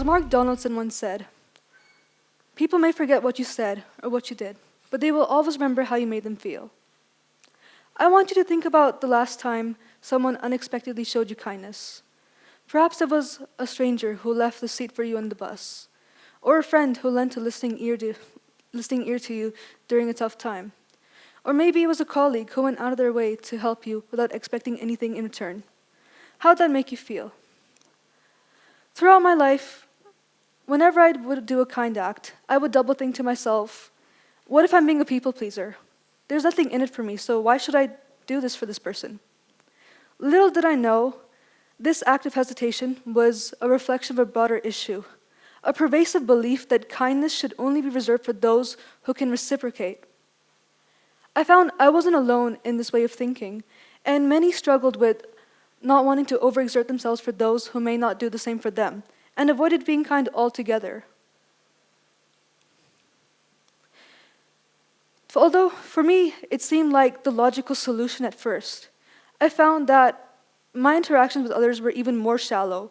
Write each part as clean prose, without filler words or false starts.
As Mark Donaldson once said, people may forget what you said or what you did, but they will always remember how you made them feel. I want you to think about the last time someone unexpectedly showed you kindness. Perhaps it was a stranger who left the seat for you on the bus, or a friend who lent a listening ear to you during a tough time. Or maybe it was a colleague who went out of their way to help you without expecting anything in return. How'd that make you feel? Throughout my life, whenever I would do a kind act, I would double think to myself, what if I'm being a people pleaser? There's nothing in it for me, so why should I do this for this person? Little did I know, this act of hesitation was a reflection of a broader issue, a pervasive belief that kindness should only be reserved for those who can reciprocate. I found I wasn't alone in this way of thinking, and many struggled with not wanting to overexert themselves for those who may not do the same for them, and avoided being kind altogether. Although, for me, it seemed like the logical solution at first, I found that my interactions with others were even more shallow,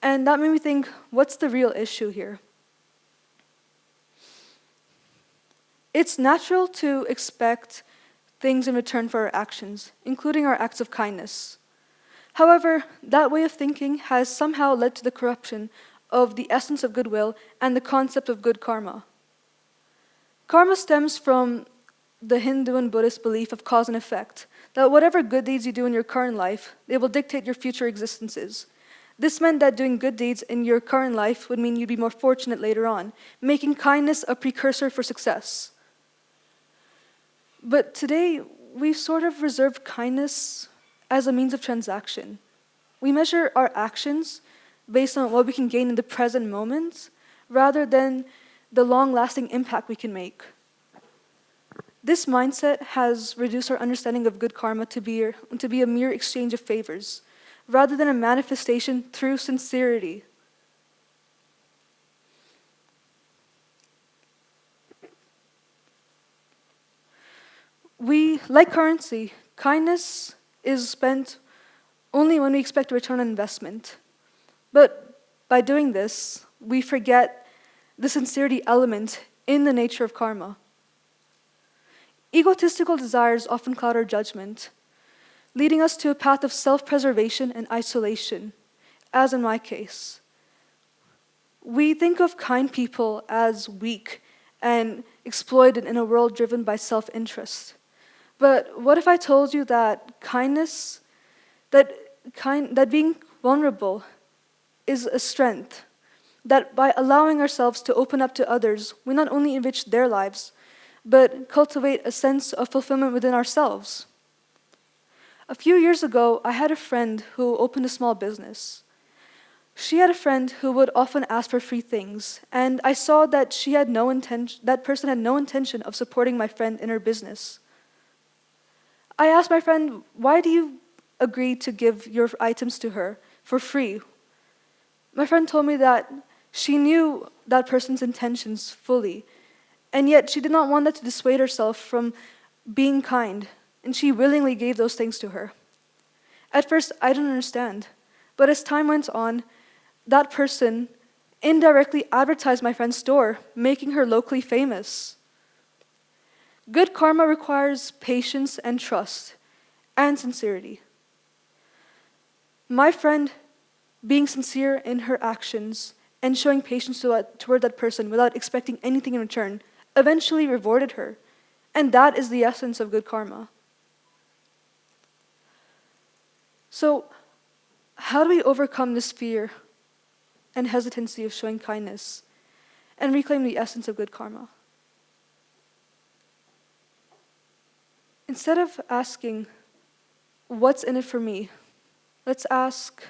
and that made me think, what's the real issue here? It's natural to expect things in return for our actions, including our acts of kindness. However, that way of thinking has somehow led to the corruption of the essence of goodwill and the concept of good karma. Karma stems from the Hindu and Buddhist belief of cause and effect, that whatever good deeds you do in your current life, they will dictate your future existences. This meant that doing good deeds in your current life would mean you'd be more fortunate later on, making kindness a precursor for success. But today, we've sort of reserved kindness as a means of transaction. We measure our actions based on what we can gain in the present moment, rather than the long-lasting impact we can make. This mindset has reduced our understanding of good karma to be a mere exchange of favors, rather than a manifestation through sincerity. Like currency, kindness is spent only when we expect a return on investment. But by doing this, we forget the sincerity element in the nature of karma. Egotistical desires often cloud our judgment, leading us to a path of self-preservation and isolation, as in my case. We think of kind people as weak and exploited in a world driven by self-interest. But what if I told you that kindness, that being vulnerable is a strength, that by allowing ourselves to open up to others, we not only enrich their lives, but cultivate a sense of fulfillment within ourselves. A few years ago, I had a friend who opened a small business. She had a friend who would often ask for free things, and I saw that that person had no intention of supporting my friend in her business. I asked my friend, why do you agree to give your items to her for free? My friend told me that she knew that person's intentions fully, and yet she did not want that to dissuade herself from being kind, and she willingly gave those things to her. At first, I didn't understand, but as time went on, that person indirectly advertised my friend's store, making her locally famous. Good karma requires patience and trust and sincerity. My friend, being sincere in her actions and showing patience toward that person without expecting anything in return, eventually rewarded her. And that is the essence of good karma. So, how do we overcome this fear and hesitancy of showing kindness and reclaim the essence of good karma? Instead of asking, what's in it for me? Let's ask,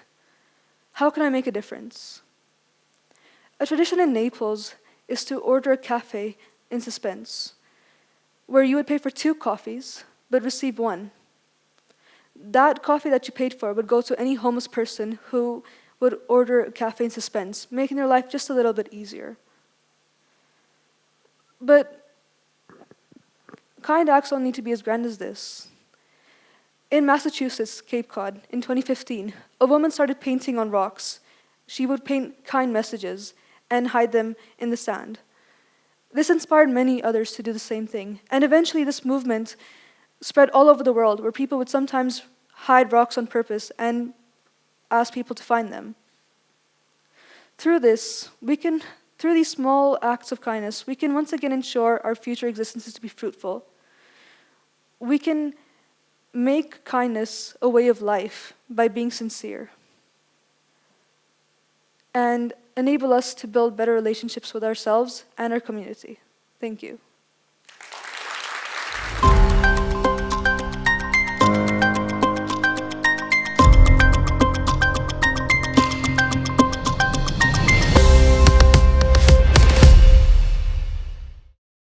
how can I make a difference? A tradition in Naples is to order a cafe in suspense, where you would pay for 2 coffees, but receive 1. That coffee that you paid for would go to any homeless person who would order a cafe in suspense, making their life just a little bit easier. But kind acts don't need to be as grand as this. In Massachusetts, Cape Cod, in 2015, a woman started painting on rocks she would paint kind messages and hide them in the sand. This inspired many others to do the same thing, and eventually this movement spread all over the world, where people would sometimes hide rocks on purpose and ask people to find them. Through this, through these small acts of kindness, we can once again ensure our future existences to be fruitful. We can make kindness a way of life by being sincere, and enable us to build better relationships with ourselves and our community. Thank you.